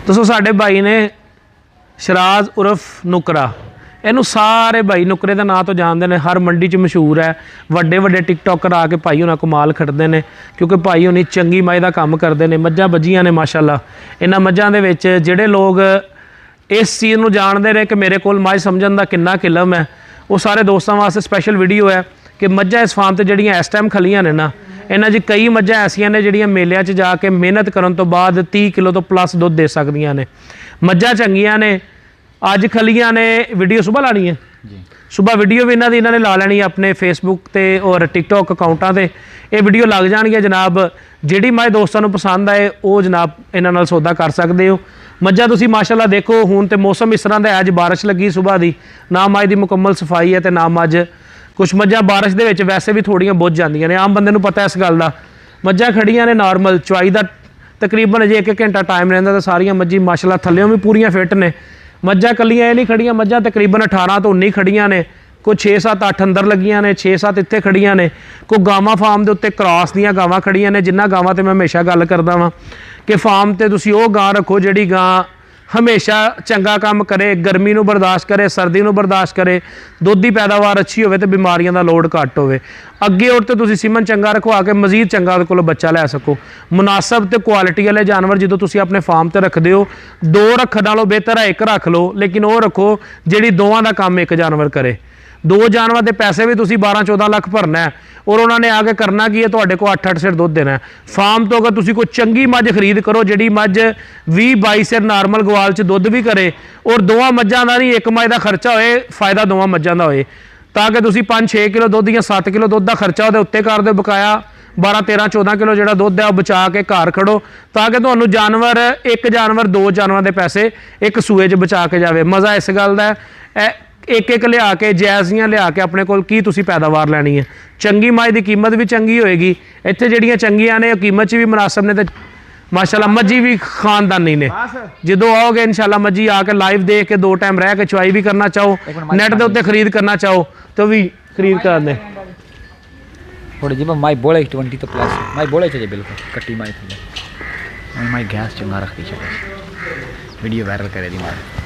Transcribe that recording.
दोस्तों साडे भाई ने शराज उर्फ नुकरा, इनू सारे भाई नुकरे का नाम तो जानते हैं, हर मंडी च मशहूर है। वड्डे वड्डे टिकटॉकर आके भाई उन्होंने कमाल खड़ते हैं, क्योंकि भाई उन्हें चंगी मझ का काम करते हैं। मझां बजियां ने माशाअल्लाह। इन्हां मझां दे विच जिहड़े लोग इस चीज़ को जानते रहे कि मेरे को मझ समझण दा किन्ना किलम है, वो सारे दोस्तों वास्ते स्पैशल वीडियो है कि मझां इस फार्म ते जिहड़ियां इस टाइम खलियां ने ना, इन्हां च कई मझां ऐसियां ने जिहड़ियां मेलिਆਂ 'ਚ जाके मेहनत करन तो बाद 30 किलो तो प्लस दुध दे सकदियां ने। मझां चंगियां ने, अज खलियां ने। वीडियो सुबह लानी है जी, सुबह वीडियो भी इन्होंने ला लैनी है अपने फेसबुक ते और टिकटॉक अकाउंटां ते। ये वीडियो लग जाएगी जनाब। जिहड़ी मझ दोस्तों को पसंद आए वो जनाब इन्हां नाल सौदा कर सकते हो। मझां तुसीं माशाअल्लाह देखो, हुण ते मौसम इस तरह का है, अज बारिश लगी सुबह की, ना मझ की मुकम्मल सफाई है तो ना मझ। कुछ मझां बारिश दे विच वैसे भी थोड़ियां बुझ जांदियां ने, आम बंदे नूं पता इस गल दा। मझां खड़ियां ने नॉर्मल, चवाई दा तकरीबन अजे 1 घंटा टाइम रहिंदा तो सारियां मझी माशाअल्लाह थल्लेओं भी पूरियां फिट ने। मझां कलियां ये नहीं खड़ियां, मझां तकरीबन 18 तो 19 खड़ियां ने, कोई 6 7 8 अंदर लगियां ने, 6 7 इत्थे खड़ियां ने। कोई गावां फार्म के उत्ते क्रॉस दियां गावां खड़ियां ने, जिन्हां गावां ते मैं हमेशा गल करदा वां कि फार्म ते तुसीं ओह गां रखो जिहड़ी गां हमेशा चंगा काम करे, गर्मी नूं बर्दाश्त करे, सर्दी नूं बर्दाश्त करे, दुध की पैदावार अच्छी होवे ते बीमारियां दा लोड घट होवे। अगे और तो तुसीं सीमन चंगा रखवा के मजीद चंगा उहदे कोलों बच्चा लै सको। मुनासब ते क्वालिटी वाले जानवर जो तुसीं अपने फार्म ते रखदे हो, 2 रखण नालों बेहतर है 1 रख लो, लेकिन वो रखो जिहड़ी दोवां दा काम एक जानवर करे। 2 जानवर के पैसे भी तुसीं 12-14 लाख भरना है, और उन्होंने आके करना की है, तुहाडे को 8-8 सिर दुध देना है। फार्म तो अगर तुसीं कोई चंगी मझ खरीद करो, जिहड़ी मझ 20-22 सिर नॉर्मल गवाल च दुध भी करे, और दोवां मझां दा नहीं एक मझ का खर्चा होए, फायदा दोवां मझां दा होए, ताकि तुसीं 5-6 किलो दुध या 7 किलो दुध का खर्चा उहदे उत्ते कर दो, बकाया 12-13-14 किलो जिहड़ा दुध है वह बचा के घर खड़ो, ताकि तुहानूं जानवर 1 जानवर 2 जानवर के पैसे एक सूए च बचा के जाए। मज़ा इस गल दा है, एक लिया के जायज़ियाँ लिया के अपने कोल की तुसीं पैदावार लैनी है। चंगी मझ की कीमत भी चंगी होएगी, इत्थे जिहड़ियां चंगियां ने कीमत च भी मुनासब ने, ते माशाअल्लाह मझी भी खानदानी ने। जो आओगे इंशाअल्लाह मझी आके लाइव देख के 2 टाइम रह के चवाई भी करना चाहो, नैट के उत्ते खरीद करना चाहो तो भी खरीद कर दें। थोड़ी जी माई बोले 20 तो प्लस माई बोले चाहिए बिल्कुल कट्टी माई थी माई गैस चंगा रखती वीडियो वायरल करे दी माई।